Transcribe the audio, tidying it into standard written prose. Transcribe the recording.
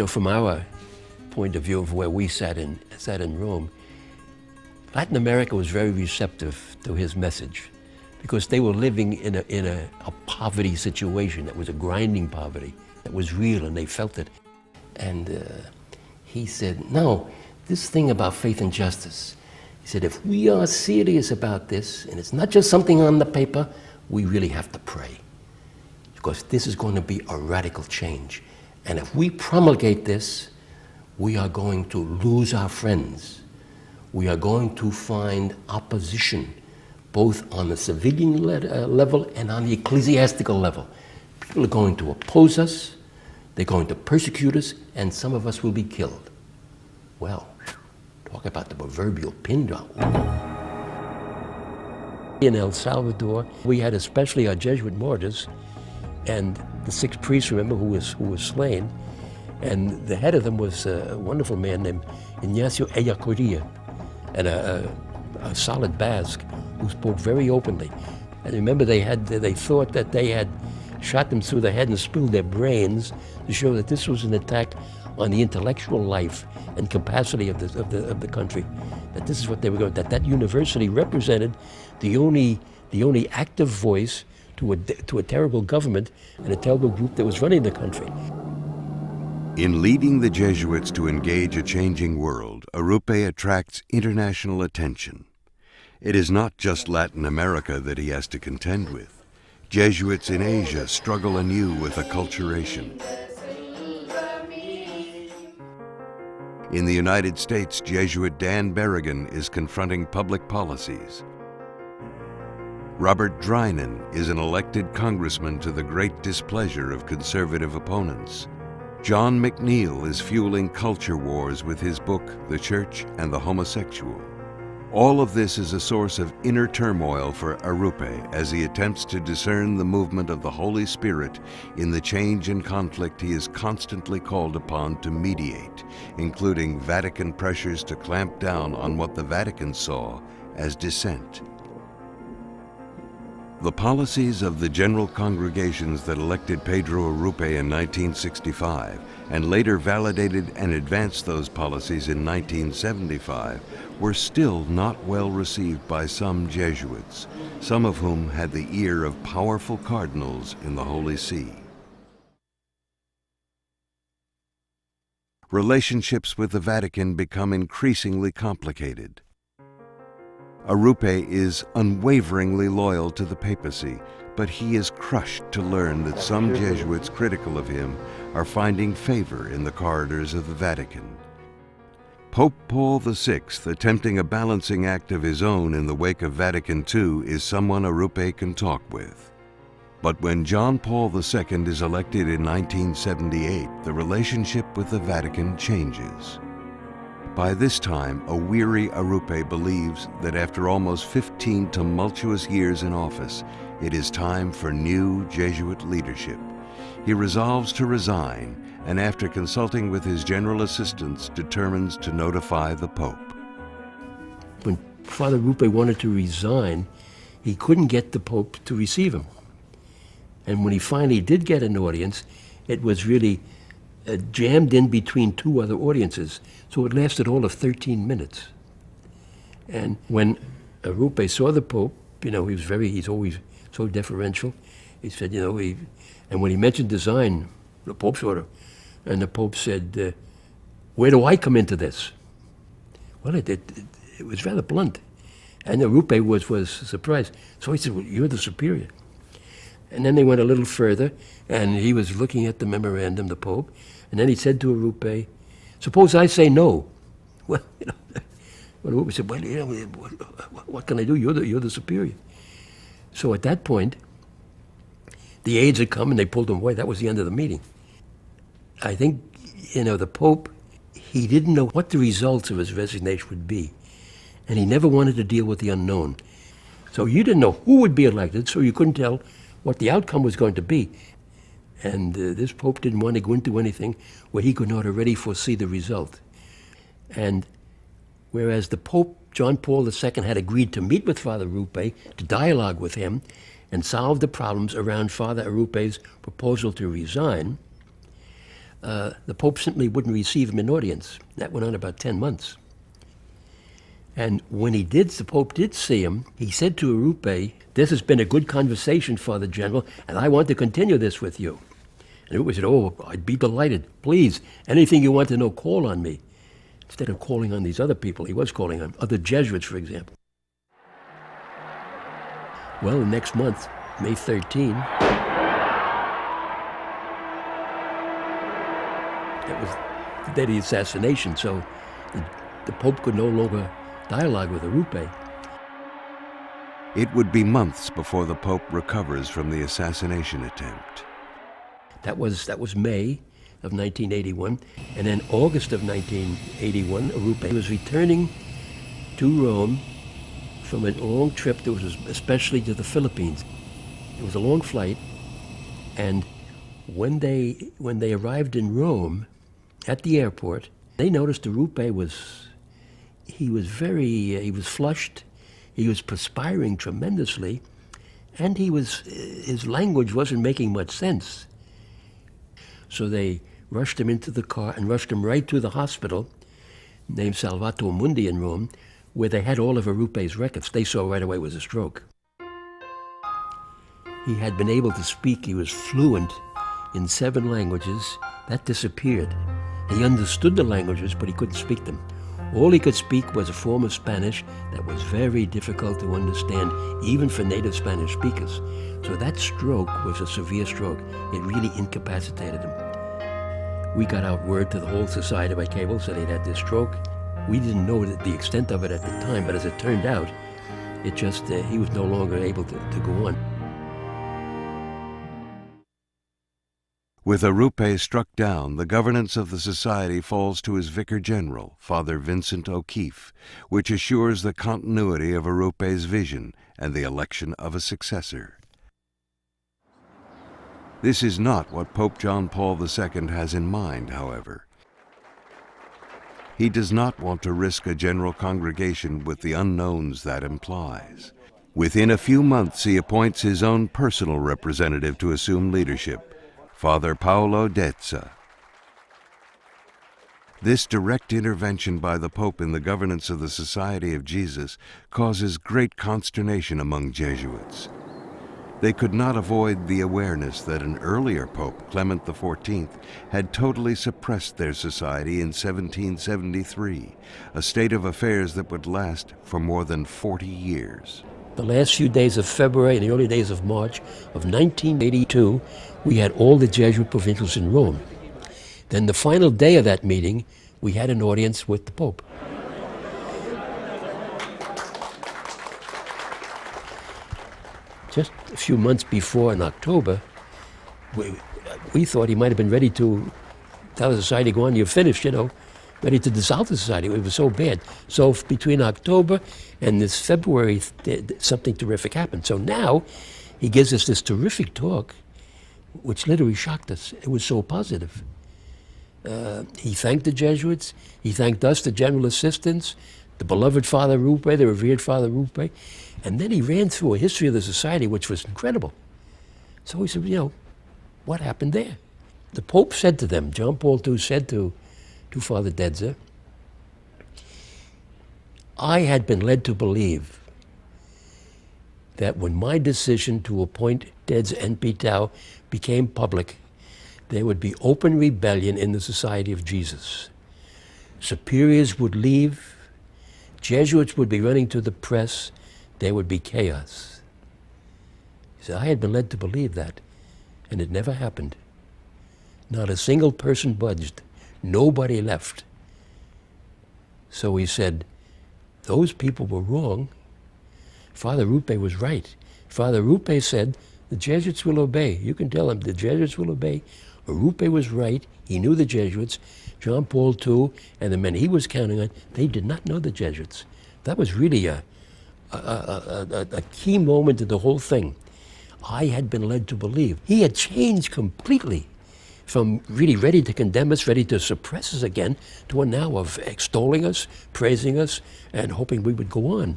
From our point of view of where we sat in Rome, Latin America was very receptive to his message because they were living in a poverty situation that was a grinding poverty that was real, and they felt it. And he said, no, this thing about faith and justice, he said, if we are serious about this, and it's not just something on the paper, we really have to pray, because this is going to be a radical change. And if we promulgate this, we are going to lose our friends. We are going to find opposition, both on the civilian level and on the ecclesiastical level. People are going to oppose us, they're going to persecute us, and some of us will be killed. Well, talk about the proverbial pin drop. In El Salvador, we had especially our Jesuit martyrs, and the 6 priests, remember, who was slain, and the head of them was a wonderful man named Ignatius Loyola, and a solid Basque who spoke very openly. And remember, they thought that they had shot them through the head and spilled their brains to show that this was an attack on the intellectual life and capacity of the country. That this is what they were going. That university represented the only active voice to a terrible government and a terrible group that was running the country. In leading the Jesuits to engage a changing world, Arrupe attracts international attention. It is not just Latin America that he has to contend with. Jesuits in Asia struggle anew with acculturation. In the United States, Jesuit Dan Berrigan is confronting public policies. Robert Drinan is an elected congressman to the great displeasure of conservative opponents. John McNeil is fueling culture wars with his book, The Church and the Homosexual. All of this is a source of inner turmoil for Arrupe as he attempts to discern the movement of the Holy Spirit in the change and conflict he is constantly called upon to mediate, including Vatican pressures to clamp down on what the Vatican saw as dissent. The policies of the general congregations that elected Pedro Arrupe in 1965 and later validated and advanced those policies in 1975 were still not well received by some Jesuits, some of whom had the ear of powerful cardinals in the Holy See. Relationships with the Vatican become increasingly complicated. Arrupe is unwaveringly loyal to the papacy, but he is crushed to learn that some Jesuits critical of him are finding favor in the corridors of the Vatican. Pope Paul VI, attempting a balancing act of his own in the wake of Vatican II, is someone Arrupe can talk with. But when John Paul II is elected in 1978, the relationship with the Vatican changes. By this time, a weary Arrupe believes that after almost 15 tumultuous years in office, it is time for new Jesuit leadership. He resolves to resign, and after consulting with his general assistants, determines to notify the Pope. When Father Arrupe wanted to resign, he couldn't get the Pope to receive him. And when he finally did get an audience, it was really jammed in between 2 other audiences, so it lasted all of 13 minutes. And when Arrupe saw the Pope, he's always so deferential. He said, and when he mentioned design, the Pope's order, and the Pope said, where do I come into this? Well, it was rather blunt. And Arrupe was surprised. So he said, well, you're the superior. And then they went a little further, and he was looking at the memorandum, the Pope, and then he said to Arrupe, suppose I say no. Well, Arrupe said, well, what can I do? You're the superior. So at that point, the aides had come and they pulled him away. That was the end of the meeting. I think, the Pope, he didn't know what the results of his resignation would be, and he never wanted to deal with the unknown. So you didn't know who would be elected, so you couldn't tell what the outcome was going to be. And this Pope didn't want to go into anything where he could not already foresee the result. And whereas the Pope, John Paul II, had agreed to meet with Father Arrupe, to dialogue with him, and solve the problems around Father Arrupe's proposal to resign, the Pope simply wouldn't receive him in audience. That went on about 10 months. And when the Pope did see him, he said to Arrupe, "This has been a good conversation, Father General, and I want to continue this with you." And Arrupe said, "Oh, I'd be delighted. Please, anything you want to know, call on me." Instead of calling on these other people, he was calling on other Jesuits, for example. Well, next month, May 13, that was the day of the assassination, so the Pope could no longer dialogue with Arrupe. It would be months before the Pope recovers from the assassination attempt. That was May of 1981, and then August of 1981, Arrupe was returning to Rome from a long trip that was especially to the Philippines. It was a long flight, and when they arrived in Rome at the airport, they noticed Arrupe was flushed, he was perspiring tremendously, and his language wasn't making much sense. So they rushed him into the car and rushed him right to the hospital named Salvator Mundi in Rome, where they had all of Arrupe's records. They saw right away it was a stroke. He had been able to speak, he was fluent in 7 languages. That disappeared. He understood the languages, but he couldn't speak them. All he could speak was a form of Spanish that was very difficult to understand, even for native Spanish speakers. So that stroke was a severe stroke. It really incapacitated him. We got out word to the whole society by cable, said he'd had this stroke. We didn't know the extent of it at the time, but as it turned out, he was no longer able to go on. With Arrupe struck down, the governance of the society falls to his Vicar General, Father Vincent O'Keefe, which assures the continuity of Arrupe's vision and the election of a successor. This is not what Pope John Paul II has in mind, however. He does not want to risk a general congregation with the unknowns that implies. Within a few months, he appoints his own personal representative to assume leadership, Father Paolo Dezza. This direct intervention by the Pope in the governance of the Society of Jesus causes great consternation among Jesuits. They could not avoid the awareness that an earlier Pope, Clement XIV, had totally suppressed their society in 1773, a state of affairs that would last for more than 40 years. The last few days of February and the early days of March of 1982, we had all the Jesuit provincials in Rome. Then the final day of that meeting, we had an audience with the Pope. Just a few months before, in October, we thought he might have been ready to tell the society, "Go on, you're finished," ready to dissolve the society. It was so bad. So between October and this February, something terrific happened. So now he gives us this terrific talk, which literally shocked us. It was so positive. He thanked the Jesuits. He thanked us, the general assistants, the beloved Father Arrupe, the revered Father Arrupe. And then he ran through a history of the society, which was incredible. So he said, what happened there? The Pope said to them, John Paul II said to Father Dezza, "I had been led to believe that when my decision to appoint Dezza NP Tau became public, there would be open rebellion in the Society of Jesus. Superiors would leave, Jesuits would be running to the press, there would be chaos." He said, "I had been led to believe that, and it never happened. Not a single person budged. Nobody left." So he said, those people were wrong. Father Arrupe was right. Father Arrupe said, the Jesuits will obey. You can tell them the Jesuits will obey. Arrupe was right. He knew the Jesuits. John Paul II and the men he was counting on, they did not know the Jesuits. That was really a key moment in the whole thing. I had been led to believe. He had changed completely from really ready to condemn us, ready to suppress us again, to one now of extolling us, praising us, and hoping we would go on.